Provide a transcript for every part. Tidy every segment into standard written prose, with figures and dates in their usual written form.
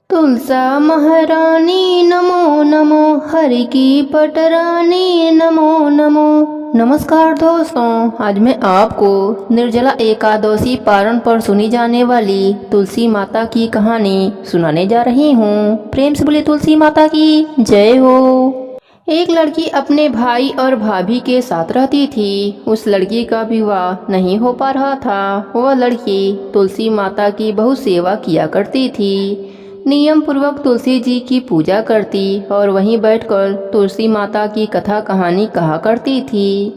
तुलसा महारानी नमो नमो, हरि की पटरानी नमो नमो। नमस्कार दोस्तों, आज मैं आपको निर्जला एकादशी पारण पर सुनी जाने वाली तुलसी माता की कहानी सुनाने जा रही हूँ। प्रेम से बोले तुलसी माता की जय हो। एक लड़की अपने भाई और भाभी के साथ रहती थी। उस लड़की का विवाह नहीं हो पा रहा था। वह लड़की तुलसी माता की बहुत सेवा किया करती थी। नियम पूर्वक तुलसी जी की पूजा करती और वहीं बैठकर तुलसी माता की कथा कहानी कहा करती थी।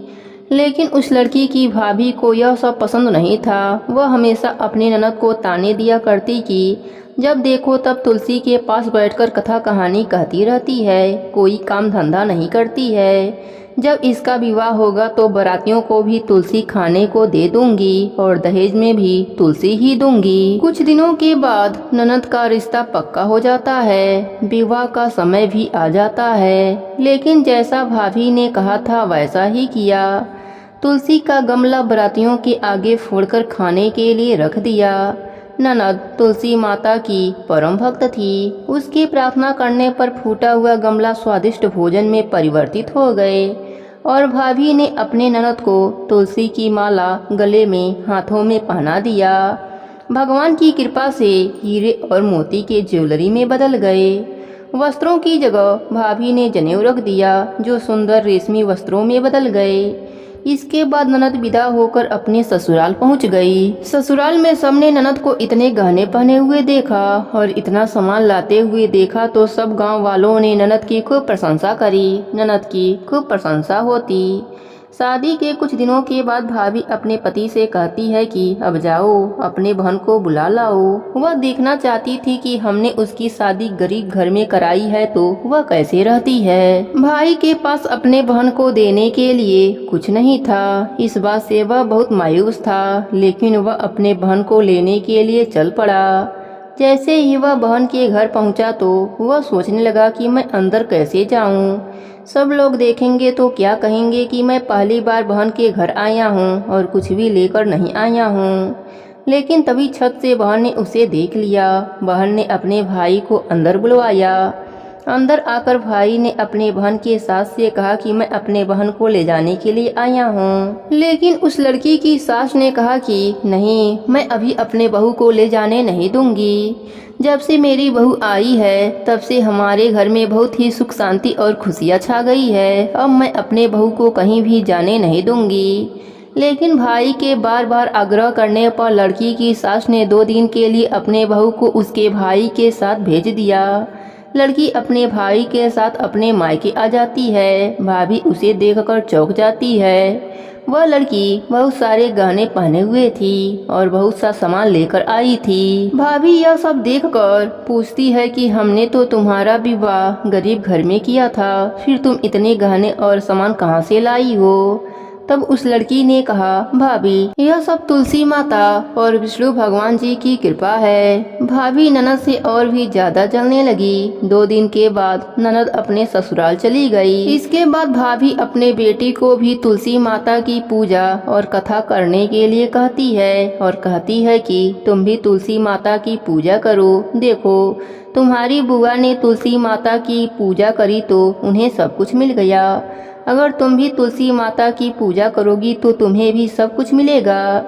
लेकिन उस लड़की की भाभी को यह सब पसंद नहीं था। वह हमेशा अपनी ननद को ताने दिया करती कि जब देखो तब तुलसी के पास बैठकर कथा कहानी कहती रहती है, कोई काम धंधा नहीं करती है। जब इसका विवाह होगा तो बारातियों को भी तुलसी खाने को दे दूंगी और दहेज में भी तुलसी ही दूंगी। कुछ दिनों के बाद ननद का रिश्ता पक्का हो जाता है, विवाह का समय भी आ जाता है। लेकिन जैसा भाभी ने कहा था वैसा ही किया। तुलसी का गमला बारातियों के आगे फोड़कर खाने के लिए रख दिया। ननद तुलसी माता की परम भक्त थी। उसकी प्रार्थना करने पर फूटा हुआ गमला स्वादिष्ट भोजन में परिवर्तित हो गए और भाभी ने अपने ननद को तुलसी की माला गले में हाथों में पहना दिया। भगवान की कृपा से हीरे और मोती के ज्वेलरी में बदल गए। वस्त्रों की जगह भाभी ने जनेऊ रख दिया जो सुंदर रेशमी वस्त्रों में बदल गए। इसके बाद ननद विदा होकर अपने ससुराल पहुंच गई। ससुराल में सबने ननद को इतने गहने पहने हुए देखा और इतना सामान लाते हुए देखा तो सब गांव वालों ने ननद की खूब प्रशंसा करी। ननद की खूब प्रशंसा होती। शादी के कुछ दिनों के बाद भाभी अपने पति से कहती है कि अब जाओ अपने बहन को बुला लाओ। वह देखना चाहती थी कि हमने उसकी शादी गरीब घर में कराई है तो वह कैसे रहती है। भाई के पास अपने बहन को देने के लिए कुछ नहीं था। इस बात से वह बहुत मायूस था। लेकिन वह अपने बहन को लेने के लिए चल पड़ा। जैसे ही वह बहन के घर पहुंचा तो वह सोचने लगा कि मैं अंदर कैसे जाऊं। सब लोग देखेंगे तो क्या कहेंगे कि मैं पहली बार बहन के घर आया हूँ और कुछ भी लेकर नहीं आया हूँ। लेकिन तभी छत से बहन ने उसे देख लिया। बहन ने अपने भाई को अंदर बुलवाया। अंदर आकर भाई ने अपने बहन के सास से कहा कि मैं अपने बहन को ले जाने के लिए आया हूँ। लेकिन उस लड़की की सास ने कहा कि नहीं, मैं अभी अपने बहू को ले जाने नहीं दूंगी। जब से मेरी बहू आई है तब से हमारे घर में बहुत ही सुख शांति और खुशियाँ छा गई है। अब मैं अपने बहू को कहीं भी जाने नहीं दूंगी। लेकिन भाई के बार बार आग्रह करने पर लड़की की सास ने 2 दिन के लिए अपने बहू को उसके भाई के साथ भेज दिया। लड़की अपने भाई के साथ अपने मायके आ जाती है। भाभी उसे देखकर चौंक जाती है। वह लड़की बहुत सारे गहने पहने हुए थी और बहुत सा सामान लेकर आई थी। भाभी यह सब देखकर पूछती है कि हमने तो तुम्हारा विवाह गरीब घर में किया था, फिर तुम इतने गहने और सामान कहाँ से लाई हो। तब उस लड़की ने कहा, भाभी यह सब तुलसी माता और विष्णु भगवान जी की कृपा है। भाभी ननद से और भी ज्यादा जलने लगी। 2 दिन के बाद ननद अपने ससुराल चली गई। इसके बाद भाभी अपने बेटी को भी तुलसी माता की पूजा और कथा करने के लिए कहती है और कहती है कि तुम भी तुलसी माता की पूजा करो। देखो तुम्हारी बुआ ने तुलसी माता की पूजा करी तो उन्हें सब कुछ मिल गया। अगर तुम भी तुलसी माता की पूजा करोगी तो तुम्हें भी सब कुछ मिलेगा।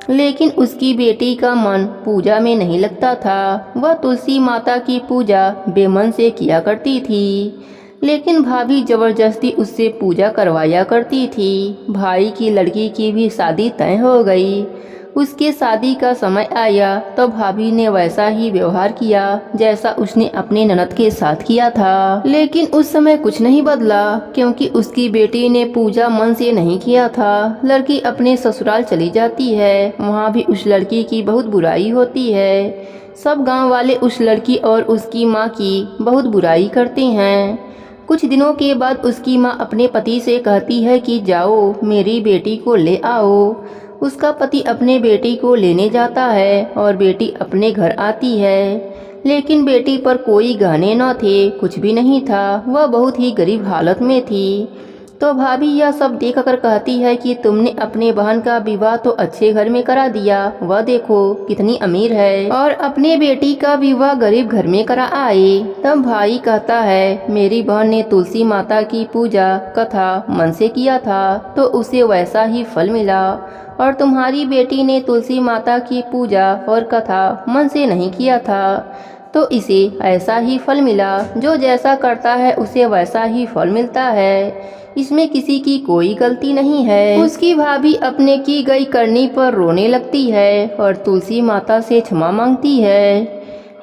लेकिन उसकी बेटी का मन पूजा में नहीं लगता था। वह तुलसी माता की पूजा बेमन से किया करती थी। लेकिन भाभी जबरदस्ती उससे पूजा करवाया करती थी। भाई की लड़की की भी शादी तय हो गई। उसके शादी का समय आया तो भाभी ने वैसा ही व्यवहार किया जैसा उसने अपने ननद के साथ किया था। लेकिन उस समय कुछ नहीं बदला क्योंकि उसकी बेटी ने पूजा मन से नहीं किया था। लड़की अपने ससुराल चली जाती है। वहाँ भी उस लड़की की बहुत बुराई होती है। सब गांव वाले उस लड़की और उसकी माँ की बहुत बुराई करते हैं। कुछ दिनों के बाद उसकी माँ अपने पति से कहती है कि जाओ मेरी बेटी को ले आओ। उसका पति अपने बेटी को लेने जाता है और बेटी अपने घर आती है। लेकिन बेटी पर कोई गहने न थे, कुछ भी नहीं था। वह बहुत ही गरीब हालत में थी। तो भाभी यह सब देख कर कहती है कि तुमने अपने बहन का विवाह तो अच्छे घर में करा दिया, वह देखो कितनी अमीर है, और अपने बेटी का विवाह गरीब घर में करा आए। तब भाई कहता है मेरी बहन ने तुलसी माता की पूजा कथा मन से किया था तो उसे वैसा ही फल मिला, और तुम्हारी बेटी ने तुलसी माता की पूजा और कथा मन से नहीं किया था तो इसे ऐसा ही फल मिला। जो जैसा करता है उसे वैसा ही फल मिलता है, इसमें किसी की कोई गलती नहीं है। उसकी भाभी अपने की गई करनी पर रोने लगती है और तुलसी माता से क्षमा मांगती है।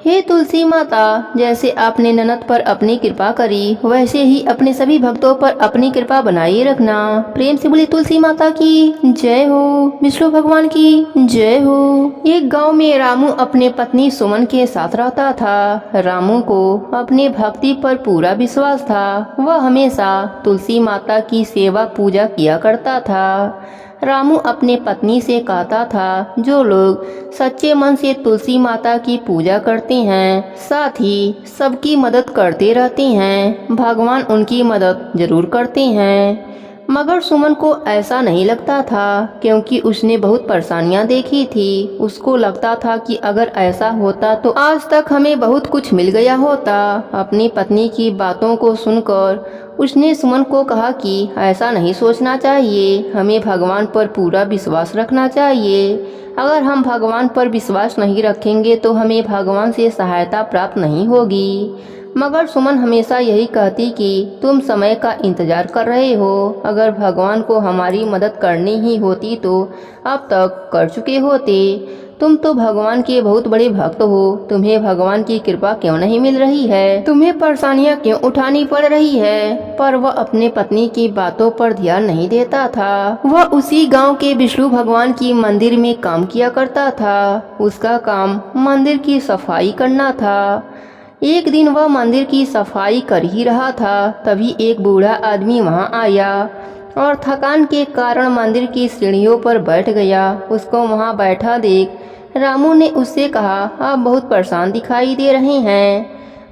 हे तुलसी माता, जैसे आपने ननद पर अपनी कृपा करी वैसे ही अपने सभी भक्तों पर अपनी कृपा बनाए रखना। प्रेम से बोली तुलसी माता की जय हो, विष्णु भगवान की जय हो। एक गांव में रामू अपने पत्नी सुमन के साथ रहता था। रामू को अपने भक्ति पर पूरा विश्वास था। वह हमेशा तुलसी माता की सेवा पूजा किया करता था। रामू अपने पत्नी से कहता था जो लोग सच्चे मन से तुलसी माता की पूजा करते हैं साथ ही सबकी मदद करते रहते हैं, भगवान उनकी मदद जरूर करते हैं। मगर सुमन को ऐसा नहीं लगता था क्योंकि उसने बहुत परेशानियां देखी थी। उसको लगता था कि अगर ऐसा होता तो आज तक हमें बहुत कुछ मिल गया होता। अपनी पत्नी की बातों को सुनकर उसने सुमन को कहा कि ऐसा नहीं सोचना चाहिए, हमें भगवान पर पूरा विश्वास रखना चाहिए। अगर हम भगवान पर विश्वास नहीं रखेंगे तो हमें भगवान से सहायता प्राप्त नहीं होगी। मगर सुमन हमेशा यही कहती कि तुम समय का इंतजार कर रहे हो, अगर भगवान को हमारी मदद करनी ही होती तो अब तक कर चुके होते। तुम तो भगवान के बहुत बड़े भक्त हो, तुम्हें भगवान की कृपा क्यों नहीं मिल रही है, तुम्हें परेशानियां क्यों उठानी पड़ रही है। पर वह अपने पत्नी की बातों पर ध्यान नहीं देता था। वह उसी गांव के विष्णु भगवान की मंदिर में काम किया करता था। उसका काम मंदिर की सफाई करना था। एक दिन वह मंदिर की सफाई कर ही रहा था, तभी एक बूढ़ा आदमी वहां आया और थकान के कारण मंदिर की सीढ़ियों पर बैठ गया। उसको वहां बैठा देख रामू ने उससे कहा, आप बहुत परेशान दिखाई दे रहे हैं।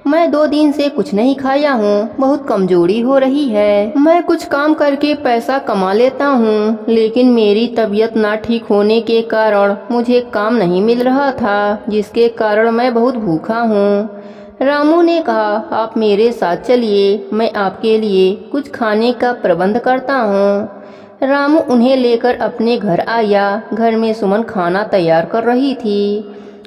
मैं 2 दिन से कुछ नहीं खाया हूँ, बहुत कमजोरी हो रही है। मैं कुछ काम करके पैसा कमा लेता हूँ, लेकिन मेरी तबीयत ना ठीक होने के कारण मुझे काम नहीं मिल रहा था, जिसके कारण मैं बहुत भूखा हूँ। रामू ने कहा, आप मेरे साथ चलिए, मैं आपके लिए कुछ खाने का प्रबंध करता हूँ। रामू उन्हें लेकर अपने घर आया। घर में सुमन खाना तैयार कर रही थी।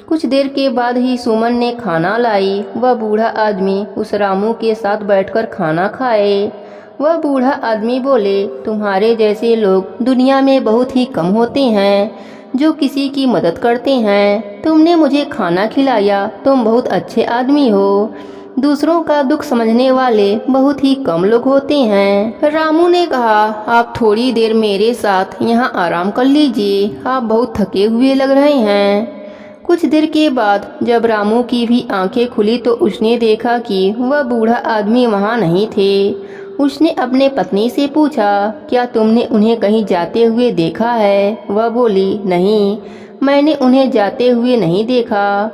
कुछ देर के बाद ही सुमन ने खाना लाई। वह बूढ़ा आदमी उस रामू के साथ बैठकर खाना खाए। वह बूढ़ा आदमी बोले, तुम्हारे जैसे लोग दुनिया में बहुत ही कम होते हैं जो किसी की मदद करते हैं। तुमने मुझे खाना खिलाया, तुम बहुत अच्छे आदमी हो। दूसरों का दुख समझने वाले बहुत ही कम लोग होते हैं। रामू ने कहा, आप थोड़ी देर मेरे साथ यहाँ आराम कर लीजिए, आप बहुत थके हुए लग रहे हैं। कुछ देर के बाद जब रामू की भी आंखें खुली तो उसने देखा कि वह बूढ़ा आदमी वहाँ नहीं थे। उसने अपने पत्नी से पूछा, क्या तुमने उन्हें कहीं जाते हुए देखा है? वह बोली, नहीं, मैंने उन्हें जाते हुए नहीं देखा।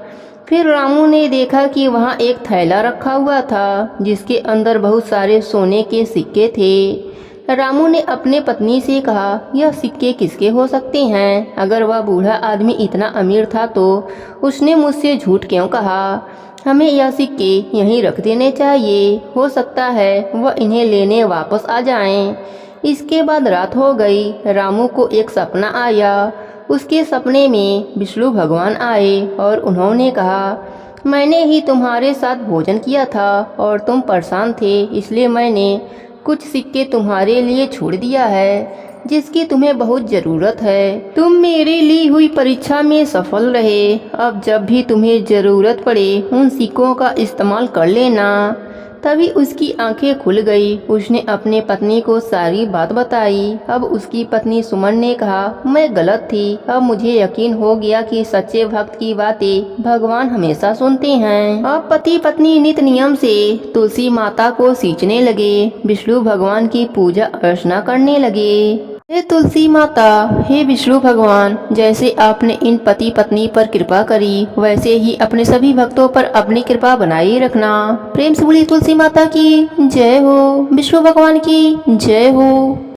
फिर रामू ने देखा कि वहाँ एक थैला रखा हुआ था जिसके अंदर बहुत सारे सोने के सिक्के थे। रामू ने अपने पत्नी से कहा, यह सिक्के किसके हो सकते हैं? अगर वह बूढ़ा आदमी इतना अमीर था तो उसने मुझसे झूठ क्यों कहा? हमें यह सिक्के यहीं रख देने चाहिए, हो सकता है वह इन्हें लेने वापस आ जाएं। इसके बाद रात हो गई। रामू को एक सपना आया। उसके सपने में विष्णु भगवान आए और उन्होंने कहा, मैंने ही तुम्हारे साथ भोजन किया था और तुम परेशान थे, इसलिए मैंने कुछ सिक्के तुम्हारे लिए छोड़ दिया है जिसकी तुम्हें बहुत ज़रूरत है। तुम मेरी ली हुई परीक्षा में सफल रहे। अब जब भी तुम्हें ज़रूरत पड़े उन सिक्कों का इस्तेमाल कर लेना। तभी उसकी आंखें खुल गई। उसने अपने पत्नी को सारी बात बताई। अब उसकी पत्नी सुमन ने कहा, मैं गलत थी। अब मुझे यकीन हो गया कि सच्चे भक्त की बातें भगवान हमेशा सुनते हैं। अब पति पत्नी नित नियम से तुलसी माता को सींचने लगे, विष्णु भगवान की पूजा अर्चना करने लगे। हे तुलसी माता, हे विष्णु भगवान, जैसे आपने इन पति पत्नी पर कृपा करी वैसे ही अपने सभी भक्तों पर अपनी कृपा बनाए रखना। प्रेम से बोलिए तुलसी माता की जय हो, विष्णु भगवान की जय हो।